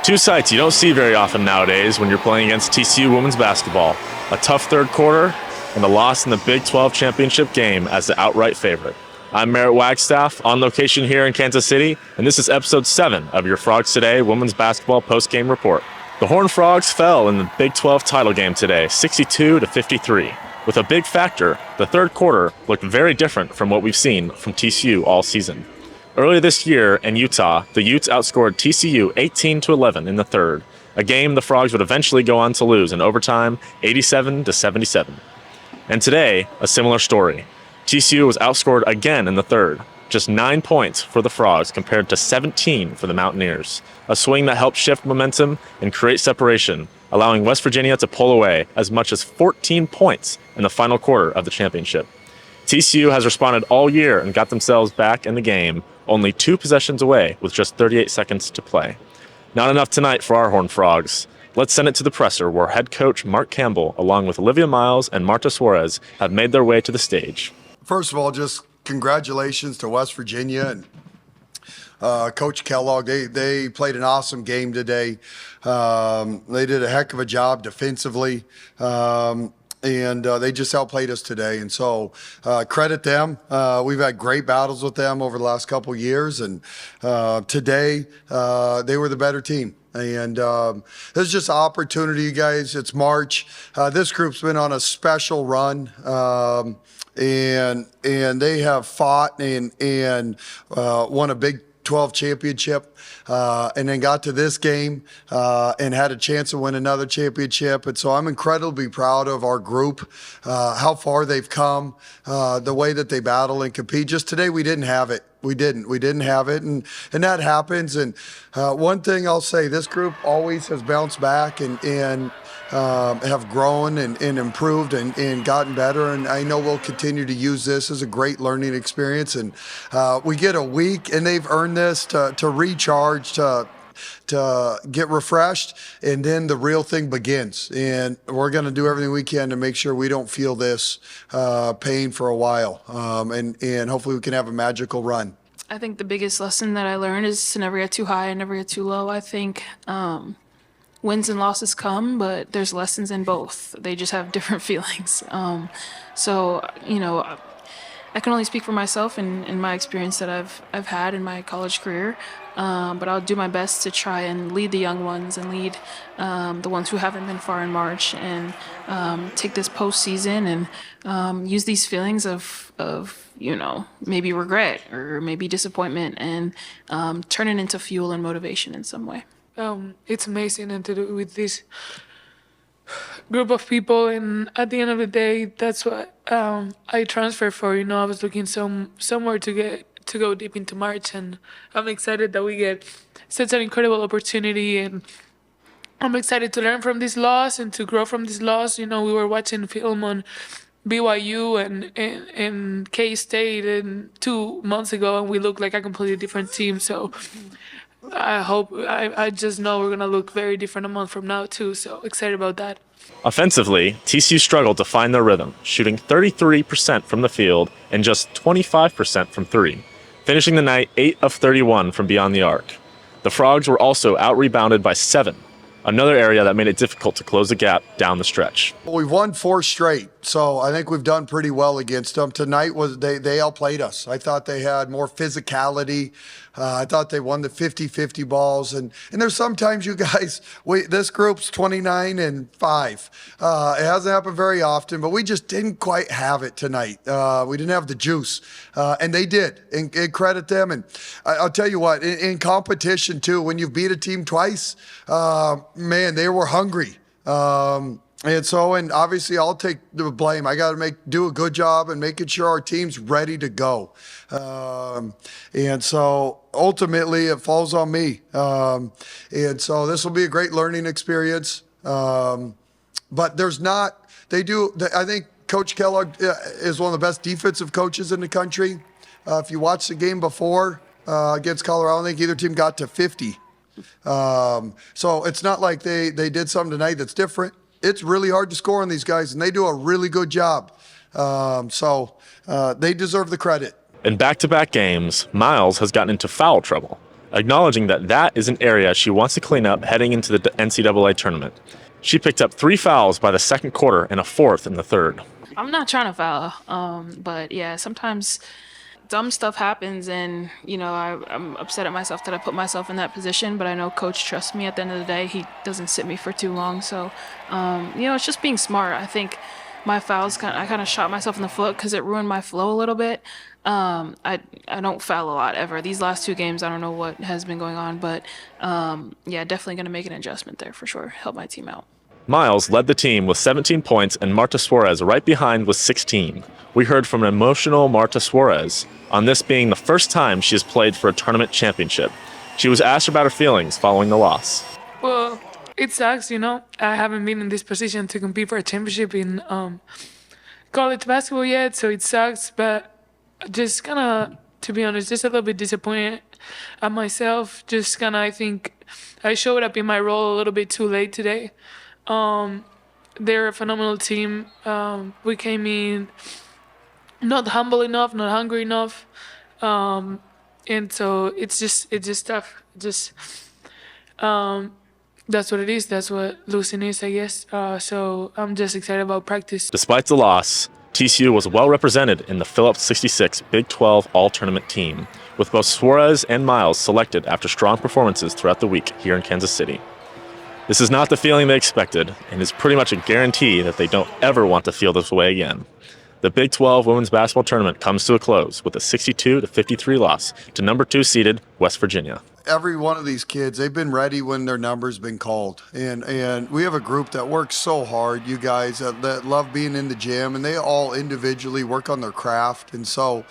Two sights you don't see very often nowadays when you're playing against TCU women's basketball. A tough third quarter and a loss in the Big 12 championship game as the outright favorite. I'm Merritt Wagstaff on location here in Kansas City, and this is episode 7 of your Frogs Today women's basketball postgame report. The Horned Frogs fell in the Big 12 title game today, 62-53. With a big factor, the third quarter looked very different from what we've seen from TCU all season. Earlier this year in Utah, the Utes outscored TCU 18-11 in the third, a game the Frogs would eventually go on to lose in overtime 87-77. And today, a similar story. TCU was outscored again in the third, just 9 points for the Frogs compared to 17 for the Mountaineers, a swing that helped shift momentum and create separation, allowing West Virginia to pull away as much as 14 points in the final quarter of the championship. TCU has responded all year and got themselves back in the game, only 2 possessions away with just 38 seconds to play. Not enough tonight for our Horned Frogs. Let's send it to the presser where head coach Mark Campbell, along with Olivia Miles and Marta Suarez, have made their way to the stage. First of all, just congratulations to West Virginia and Coach Kellogg. They played an awesome game today. They did a heck of a job defensively. And they just outplayed us today. And so credit them. We've had great battles with them over the last couple of years. And today they were the better team. And this is just an opportunity, you guys. It's March. This group's been on a special run. And they have fought and won a Big 12 championship, and then got to this game and had a chance to win another championship. And so I'm incredibly proud of our group, how far they've come, the way that they battle and compete. Just today we didn't have it. We didn't have it, and that happens. And one thing I'll say, this group always has bounced back and have grown and improved and gotten better. And I know we'll continue to use this as a great learning experience. And we get a week, and they've earned this to recharge, to get refreshed, and then the real thing begins. And we're going to do everything we can to make sure we don't feel this pain for a while. And hopefully we can have a magical run. I think the biggest lesson that I learned is to never get too high and never get too low. I think wins and losses come, but there's lessons in both. They just have different feelings. So, you know, I can only speak for myself and my experience that I've had in my college career. But I'll do my best to try and lead the young ones and lead the ones who haven't been far in March, and take this postseason and use these feelings of you know, maybe regret or maybe disappointment, and turn it into fuel and motivation in some way. It's amazing and to do with this group of people, and at the end of the day, that's what I transferred for. You know, I was looking somewhere to go deep into March, and I'm excited that we get such an incredible opportunity, and I'm excited to learn from this loss and to grow from this loss. You know, we were watching film on BYU and K-State and 2 months ago, and we looked like a completely different team. So I just know we're going to look very different a month from now too. So excited about that. Offensively, TCU struggled to find their rhythm, shooting 33% from the field and just 25% from 3, finishing the night 8 of 31 from beyond the arc. The Frogs were also out-rebounded by 7, another area that made it difficult to close the gap down the stretch. We've won 4 straight, so I think we've done pretty well against them. Tonight they outplayed us. I thought they had more physicality. I thought they won the 50-50 balls. And there's sometimes, you guys, this group's 29-5. It hasn't happened very often, but we just didn't quite have it tonight. We didn't have the juice, and they did, and credit them. And I'll tell you what, in competition too, when you've beat a team twice, man, they were hungry. And so, and obviously I'll take the blame. I got to do a good job and making sure our team's ready to go. And so ultimately it falls on me. And so this will be a great learning experience. But there's not, I think Coach Kellogg is one of the best defensive coaches in the country. If you watch the game before against Colorado, I think either team got to 50. So it's not like they did something tonight that's different. It's really hard to score on these guys, and they do a really good job. They deserve the credit. In back-to-back games, Miles has gotten into foul trouble. acknowledging that that is an area she wants to clean up heading into the NCAA tournament. She picked up 3 fouls by the second quarter and a 4th in the third. I'm not trying to foul, but yeah, sometimes dumb stuff happens, and I'm upset at myself that I put myself in that position. But I know Coach trusts me. At the end of the day, he doesn't sit me for too long. So, it's just being smart. I think my fouls I kind of shot myself in the foot because it ruined my flow a little bit. I don't foul a lot ever. These last 2 games, I don't know what has been going on, but yeah, definitely going to make an adjustment there for sure. Help my team out. Miles led the team with 17 points and Marta Suarez right behind with 16. We heard from an emotional Marta Suarez on this being the first time she has played for a tournament championship. She was asked about her feelings following the loss. Well, it sucks, I haven't been in this position to compete for a championship in college basketball yet, so it sucks. But just kind of, to be honest, just a little bit disappointed at myself. Just kind of, I think I showed up in my role a little bit too late today. They're a phenomenal team. We came in not humble enough, not hungry enough, and so it's just tough. That's what it is. That's what losing is, I guess. So I'm just excited about practice. Despite the loss, TCU was well represented in the Phillips 66 Big 12 All-Tournament team, with both Suarez and Miles selected after strong performances throughout the week here in Kansas City. This is not the feeling they expected, and is pretty much a guarantee that they don't ever want to feel this way again. The Big 12 Women's Basketball Tournament comes to a close with a 62-53 loss to number 2 seeded West Virginia. Every one of these kids, they've been ready when their number's been called. And we have a group that works so hard, you guys, that love being in the gym, and they all individually work on their craft. And so,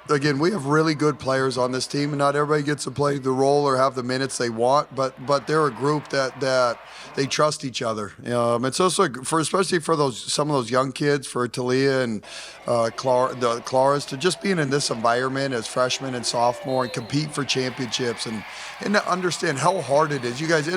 again, we have really good players on this team, and not everybody gets to play the role or have the minutes they want, but they're a group that they trust each other. It's also especially for some of those young kids, for Talia and Claras, to just being in this environment as freshmen and sophomore and compete for championships and to understand how hard it is. You guys,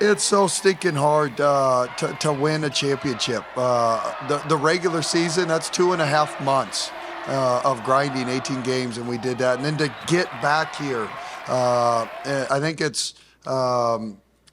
it's so stinking hard to win a championship. The regular season, that's 2.5 months. Of grinding 18 games, and we did that. And then to get back here, I think it's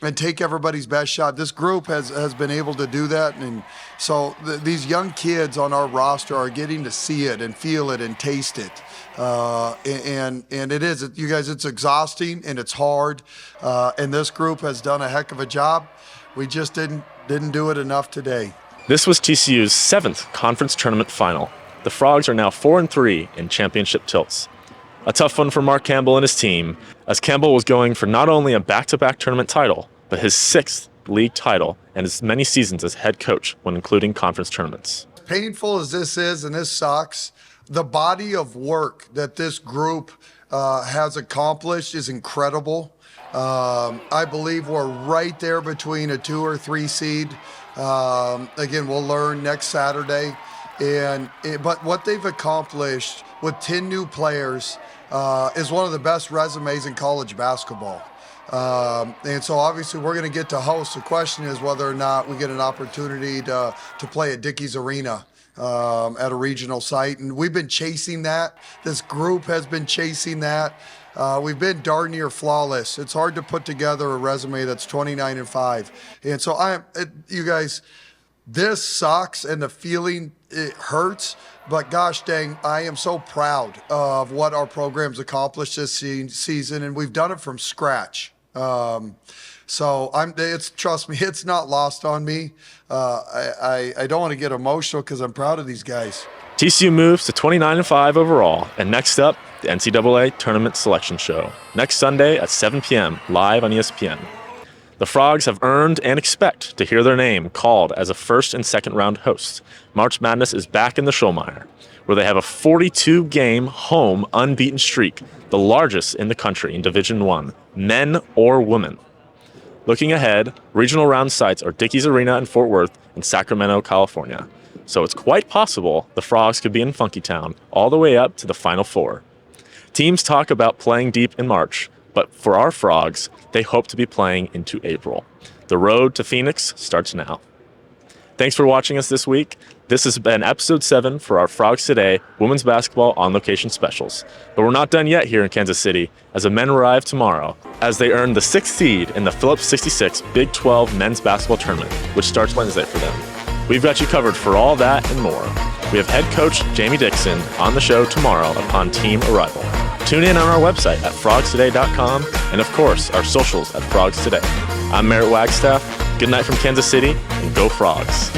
and take everybody's best shot. This group has been able to do that, and so these young kids on our roster are getting to see it and feel it and taste it. And it is, you guys, it's exhausting and it's hard. And this group has done a heck of a job. We just didn't do it enough today. This was TCU's 7th conference tournament final. The Frogs are now 4-3 in championship tilts. A tough one for Mark Campbell and his team, as Campbell was going for not only a back-to-back tournament title, but his 6th league title and as many seasons as head coach when including conference tournaments. Painful as this is, and this sucks, the body of work that this group has accomplished is incredible. I believe we're right there between a 2 or 3 seed. Again, we'll learn next Saturday. But what they've accomplished with 10 new players is one of the best resumes in college basketball. And so obviously we're going to get to host. The question is whether or not we get an opportunity to play at Dickey's Arena at a regional site. And we've been chasing that. This group has been chasing that. We've been darn near flawless. It's hard to put together a resume that's 29-5. And so you guys, this sucks, and the feeling, it hurts, but gosh dang, I am so proud of what our program's accomplished this season, and we've done it from scratch. So trust me, it's not lost on me. I don't want to get emotional because I'm proud of these guys. TCU moves to 29-5 overall, and next up, the NCAA Tournament Selection Show, next Sunday at 7 p.m. live on ESPN. The Frogs have earned and expect to hear their name called as a first and second round host. March Madness is back in the Schulmeyer, where they have a 42-game home unbeaten streak, the largest in the country in Division I, men or women. Looking ahead, regional round sites are Dickey's Arena in Fort Worth and Sacramento, California. So it's quite possible the Frogs could be in Funkytown all the way up to the Final Four. Teams talk about playing deep in March, but for our Frogs, they hope to be playing into April. The road to Phoenix starts now. Thanks for watching us this week. This has been episode 7 for our Frogs Today Women's Basketball On Location specials. But we're not done yet here in Kansas City, as the men arrive tomorrow as they earn the 6th seed in the Phillips 66 Big 12 Men's Basketball Tournament, which starts Wednesday for them. We've got you covered for all that and more. We have head coach Jamie Dixon on the show tomorrow upon team arrival. Tune in on our website at frogstoday.com and, of course, our socials at Frogs Today. I'm Merritt Wagstaff. Good night from Kansas City, and go Frogs.